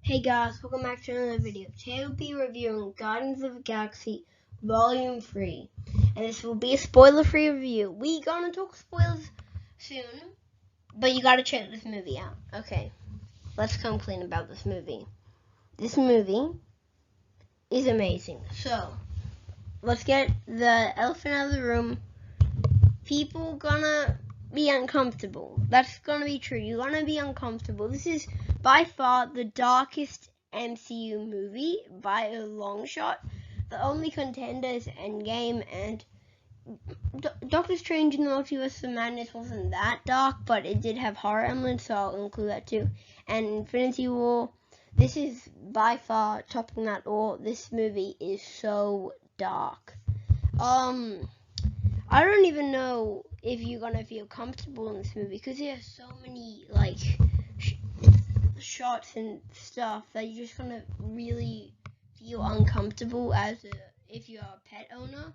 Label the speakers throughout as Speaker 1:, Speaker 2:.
Speaker 1: Hey guys, welcome back to another video. Today we'll be reviewing Guardians of the Galaxy Volume 3. And this will be a spoiler-free review. We gonna talk spoilers soon, but you gotta check this movie out. Okay, let's complain about this movie. This movie is amazing. So, let's get the elephant out of the room. People gonna be uncomfortable. That's gonna be true. You're gonna be uncomfortable. This is by far the darkest MCU movie by a long shot. The only contender is Endgame, and Doctor Strange in the Multiverse of Madness wasn't that dark, but it did have horror elements, so I'll include that too. And Infinity War, this is by far topping that all. This movie is so dark. I don't even know if you're gonna feel comfortable in this movie because there's so many shots and stuff that you're just gonna really feel uncomfortable if you're a pet owner.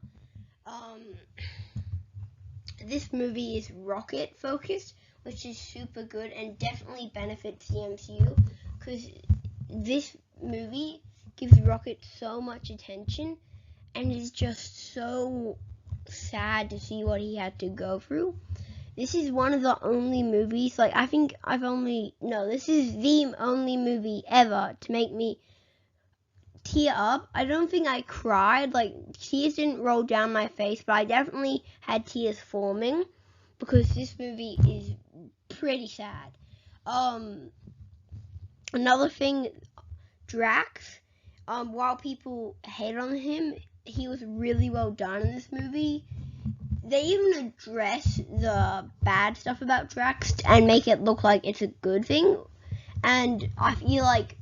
Speaker 1: This movie is rocket focused, which is super good and definitely benefits the MCU because this movie gives Rocket so much attention and is just so sad to see what he had to go through. This is one of the only movies, this is the only movie ever to make me tear up. I don't think I cried, tears didn't roll down my face, but I definitely had tears forming because this movie is pretty sad. Another thing, Drax, while people hate on him, he was really well done in this movie. They even address the bad stuff about Drax and make it look like it's a good thing. And I feel like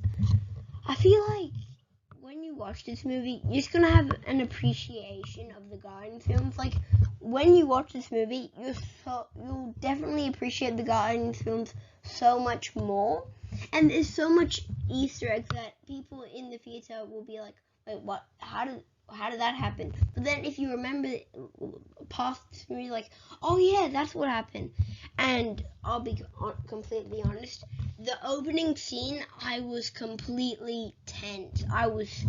Speaker 1: when you watch this movie, you're just gonna have an appreciation of the Guardians films. Like when you watch this movie, you'll definitely appreciate the Guardians films so much more. And there's so much Easter eggs that people in the theater will be like, wait, what? How did that happen? But then if you remember past this movie, oh yeah, that's what happened. And I'll be completely honest, the opening scene, I was completely tense. I was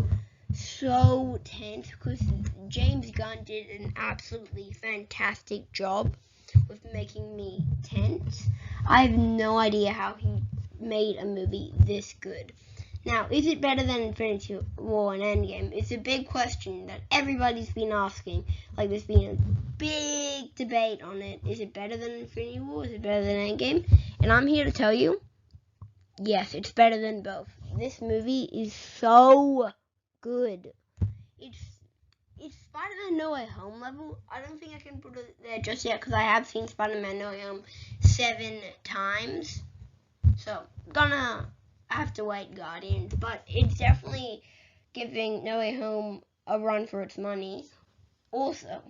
Speaker 1: so tense because James Gunn did an absolutely fantastic job with making me tense. I have no idea how he made a movie this good. Now, is it better than Infinity War and Endgame? It's a big question that everybody's been asking. There's been a big debate on it. Is it better than Infinity War? Is it better than Endgame? And I'm here to tell you, yes, it's better than both. This movie is so good. It's Spider-Man No Way Home level. I don't think I can put it there just yet because I have seen Spider-Man No Way Home 7 times. So, gonna have to wait Guardians, but it's definitely giving No Way Home a run for its money. Also,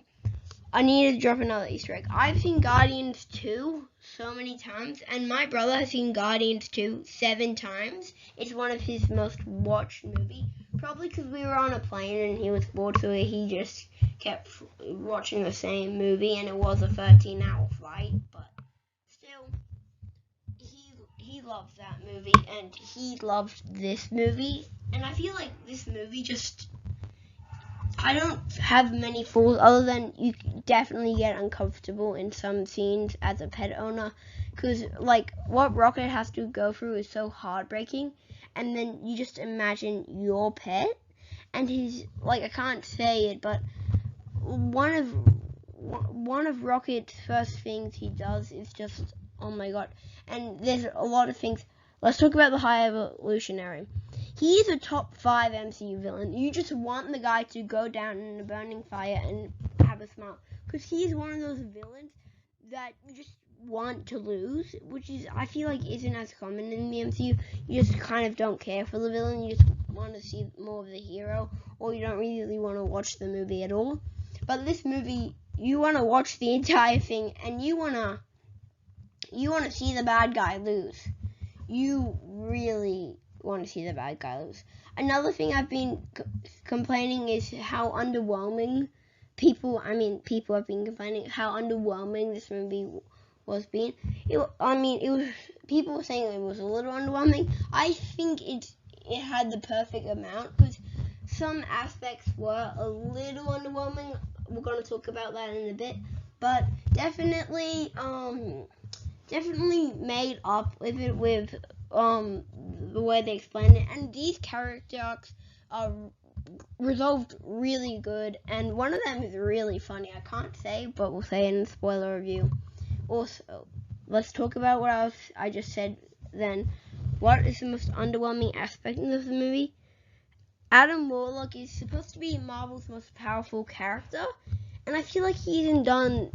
Speaker 1: I need to drop another Easter egg. I've seen Guardians 2 so many times, and my brother has seen Guardians 2 7 times. It's one of his most watched movies, probably because we were on a plane and he was bored, so he just kept watching the same movie, and it was a 13-hour flight, but still, he loves that movie, and he loved this movie, and I feel like this movie I don't have many flaws other than you definitely get uncomfortable in some scenes as a pet owner, because what Rocket has to go through is so heartbreaking, and then you just imagine your pet, and he's I can't say it, but one of Rocket's first things he does is just, oh my god. And there's a lot of things. Let's talk about the High Evolutionary. He is a top 5 MCU villain. You just want the guy to go down in a burning fire and have a smile. Because he is one of those villains that you just want to lose, which is, I feel like, isn't as common in the MCU. You just kind of don't care for the villain. You just want to see more of the hero, or you don't really want to watch the movie at all. But this movie, you want to watch the entire thing, and you want to see the bad guy lose. You really want to see the bad guy lose. Another thing I've been complaining is how underwhelming people have been complaining how underwhelming this movie was being. People were saying it was a little underwhelming. I think it had the perfect amount, because some aspects were a little underwhelming. We're going to talk about that in a bit, but definitely made up with it with the way they explained it, and these character arcs are resolved really good, and one of them is really funny. I can't say, but we'll say in the spoiler review. Also, let's talk about what I just said then. What is the most underwhelming aspect of the movie? Adam Warlock is supposed to be Marvel's most powerful character, and I feel like he isn't done,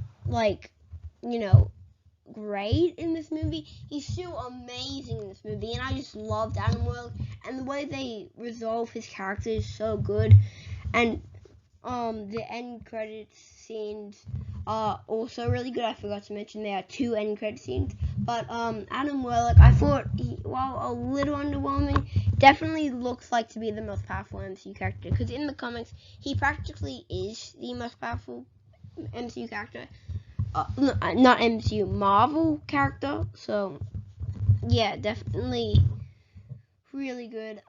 Speaker 1: great in this movie. He's still amazing in this movie, and I just loved Adam Warlock, and the way they resolve his character is so good. And the end credits scenes are also really good. I forgot to mention there are 2 end credit scenes, but Adam Warlock, I thought, while a little underwhelming, definitely looks like to be the most powerful MCU character, because in the comics he practically is the most powerful MCU character. Not MCU, Marvel character. So yeah, definitely really good.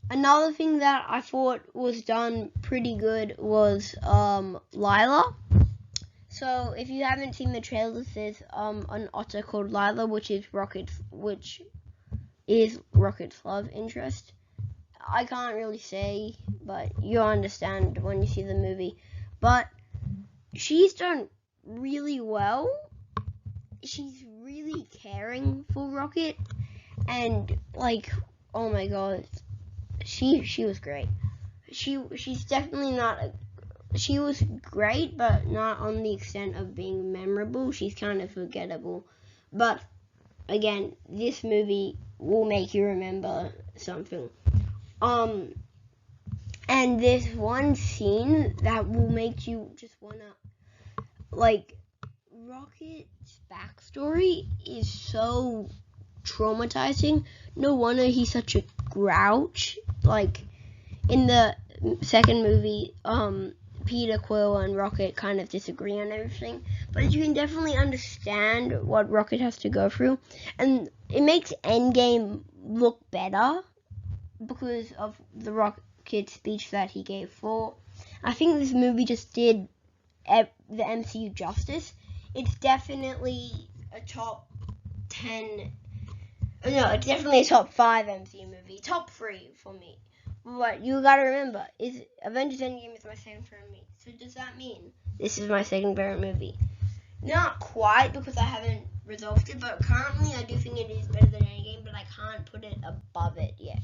Speaker 1: Another thing that I thought was done pretty good was Lila. So if you haven't seen the trailers, there's an otter called Lila, which is Rocket's love interest. I can't really say, but you'll understand when you see the movie. But she's done really well. She's really caring for Rocket, and oh my god, she was great. She's definitely not she was great, but not on the extent of being memorable. She's kind of forgettable, but again, this movie will make you remember something. And there's one scene that will make you just wanna, Rocket's backstory is so traumatizing. No wonder he's such a grouch. In the second movie, Peter Quill and Rocket kind of disagree on everything, but you can definitely understand what Rocket has to go through, and it makes Endgame look better because of the Rocket speech that he gave for. I think this movie just did the MCU justice. It's definitely a top 10. No, it's definitely a top 5 MCU movie. Top 3 for me. What you gotta remember is Avengers Endgame is my second favorite movie. So does that mean this is my second favorite movie? Not quite, because I haven't resolved it, but currently I do think it is better than Endgame, but I can't put it above it yet.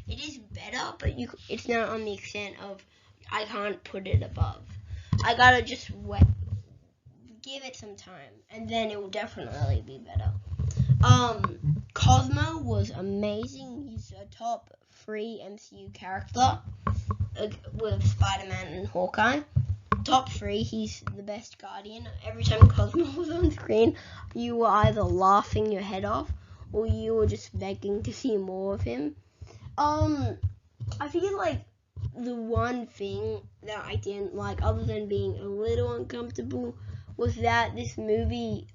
Speaker 1: It is better, but it's not on the extent of I can't put it above. I gotta just give it some time, and then it will definitely be better. Cosmo was amazing. He's a top 3 MCU character with Spider-Man and Hawkeye. Top 3, he's the best Guardian. Every time Cosmo was on screen, you were either laughing your head off or you were just begging to see more of him. I feel like the one thing that I didn't like, other than being a little uncomfortable, was that this movie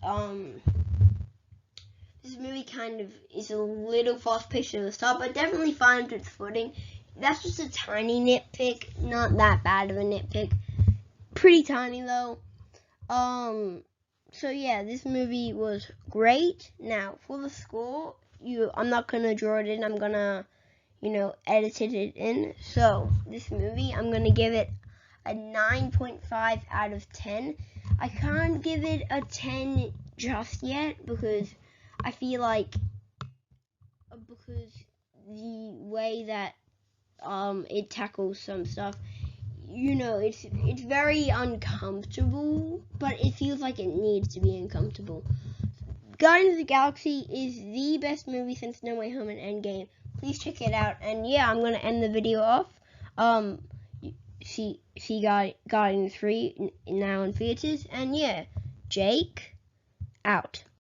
Speaker 1: kind of is a little fast-paced at the start, but definitely finds its footing. That's just a tiny nitpick, not that bad of a nitpick. Pretty tiny though. So yeah, this movie was great. Now for the score, I'm not gonna draw it in. I'm gonna, edit it in. So this movie, I'm gonna give it a 9.5 out of 10. I can't give it a 10 just yet because I feel like because the way that it tackles some stuff, it's very uncomfortable, but it feels like it needs to be uncomfortable. Guardians of the Galaxy is the best movie since No Way Home and Endgame. Please check it out. And yeah, I'm gonna end the video off. See Guardians 3 now in theaters. And yeah, Jake out.